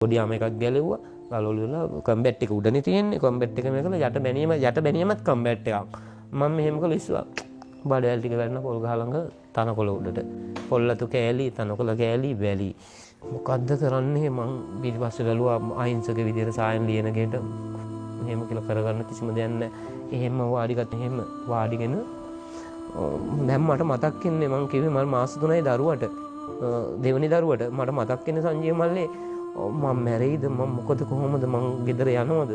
පොඩි යම එකක් ගැලෙව්වා. ගලවල වල කම්බැට් එක උඩනේ තියෙන්නේ. කම්බැට් එක මේකල යට බැනියමත් කම්බැට් එකක්. මම මෙහෙම කළා ඉස්සුවා. බඩවැල් ටික වැන්න පොල් ගහ ළඟ තනකොළ උඩට. පොල්ලතු කෑලි, තනකොළ කෑලි, වැලි. මොකද්ද කරන්නේ මං පිටිපස්සේ බැලුවා අහිංසක විදියට සායන් ලියන ගෙට. එහෙම කියලා කරගන්න කිසිම දෙයක් නැහැ. එහෙම වාඩිගෙන දැන් මට මතක් වෙන්නේ මං කිව්වේ මම මාස 3යි දරුවට දෙවෙනි දරුවට මට මතක් වෙන්නේ සංජීව මල්ලේ මම මැරෙයිද මම මොකද කොහොමද මං ගෙදර යනවද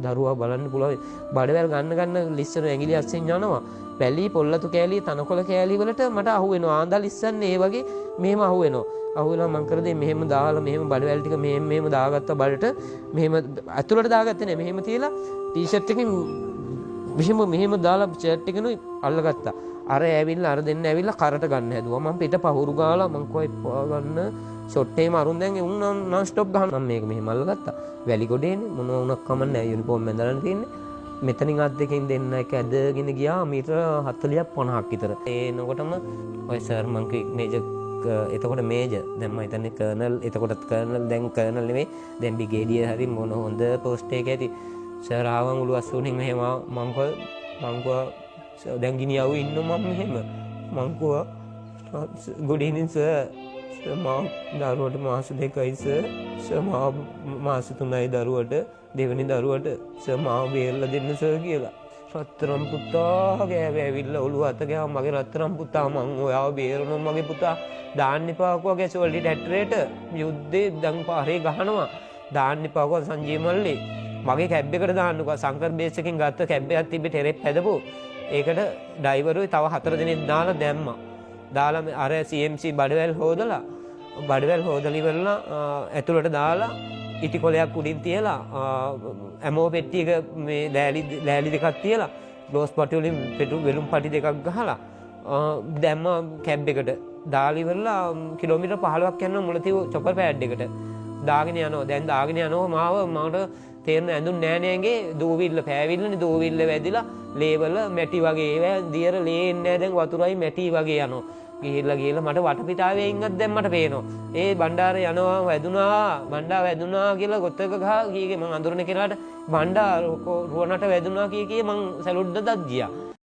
දරුවා බලන්න පුළුවන් බඩවැල් ගන්න ලිස්සන ඇඟිලි අස්සෙන් යනවා වැලි පොල්ලතු කෑලි තනකොළ කෑලි වලට මට අහු වෙනවා ආන්දල් ඉස්සන්නේ ඒ වගේ මෙහෙම අහු වෙනවා මං කරදේ මෙහෙම දාලා මෙහෙම බඩවැල් ටික මෙහෙම දාගත්ත බඩට මෙහෙම ඇතුළට දාගත්තේ නෑ මෙහෙම තියලා ටී-ෂර්ට් එකකින් මෙහෙම දාලා ෂර්ට් එකනුයි අල්ලගත්තා අර ඇවිල්ලා අර දෙන්න ඇවිල්ලා කරට ගන්න හැදුවා මම පිට පහුරු ගාලා මං කොයි ගන්න ෂොට් එකේම අරුන් දැන් උන් නන් ස්ටොප් ගහනවා මම මේක මෙහෙම අල්ලගත්තා වැලි ගොඩේනේ මොනවා වුණක් කමක් නැහැ යුනිෆෝම් ඇඳලානේ තියෙන්නේ මෙතනින් අත් දෙකෙන් දෙන්න එක ඇදගෙන ගියා මීටර 40ක් 50ක් විතර එනකොටම ඔය සර් මං මේජර් එතකොට මේජර් දැන් මම හිතන්නේ කර්නල් එතකොටත් කර්නල් දැන් කර්නල් නෙමෙයි දැන් බ්‍රිගේඩියර් හරි මොන හොඳ පෝස්ට් එකක ඇති සර් ආවන් උළුවස් වුණින් මෙහෙම මං කිව්වා දැන් ගිනි යවු ඉන්න මම මෙහෙම මං කිව්වා good evening sir මම දරුවට මාස 2යි සර් මම මාස 3යි දරුවට දෙවෙනි දරුවට සර් මාව බේරලා දෙන්න සර් කියලා රත්තරන් පුතා ගෑවිලා ඔළුව අත ගෑවා මගේ රත්තරන් පුතා මං ඔයාව බේරනවා මගේ පුතා දාන්න එපා කිව්වා ගැසෝල්ටි ඩැටරේට යුද්ධේ දැන් පාරේ ගහනවා දාන්න එපා කිව්වා සංජීව මල්ලේ මගේ කැබ් එකට දාන්නකෝ සංකර් බේස් එකෙන් ගත්ත කැබ් එකක් තිබ්බේ ටෙරෙප් හැදපු ඒකට ඩ්‍රයිවරුයි තව 4 දෙනෙක් දාලා දැම්මා දාලා අර CMC බඩවැල් හොදලා ඉවරලා ඇතුළට දාලා ඉටි කොලයක් උඩින් තියලා ඇමෝ පෙට්ටියක මේ ලෑලි දෙකක් තියලා ග්ලෝස් පටි වලින් වෙලුම් පටි දෙකක් ගහලා දැම්ම කැබ් එකට දාලා ඉවරලා කිලෝමීටර් 15ක් යනවා මුලතිව චොපර් පෑඩ් එකට දාගෙන යනවා මාව මට තේරෙන ඇඳුම් නෑ නෑගේ දූවිල්ල පෑවිල්ලනේ දූවිල්ල වැදිලා ලේවල මැටි වගේ ඒවා දියර ලේ එන්නේ දැන් වතුරයි මැටි වගේ යනවා ගිහිල්ලා මට වටපිටාවේ ඉන්නත් දැන් මට පේනවා ඒ බණ්ඩාර යනවා වැදුනා කියලා ගොතක ගහ කීගේ මං අඳුරන කෙනාට බණ්ඩාර රුවනට වැදුනා කී මං සැලුට් දදක් ගියා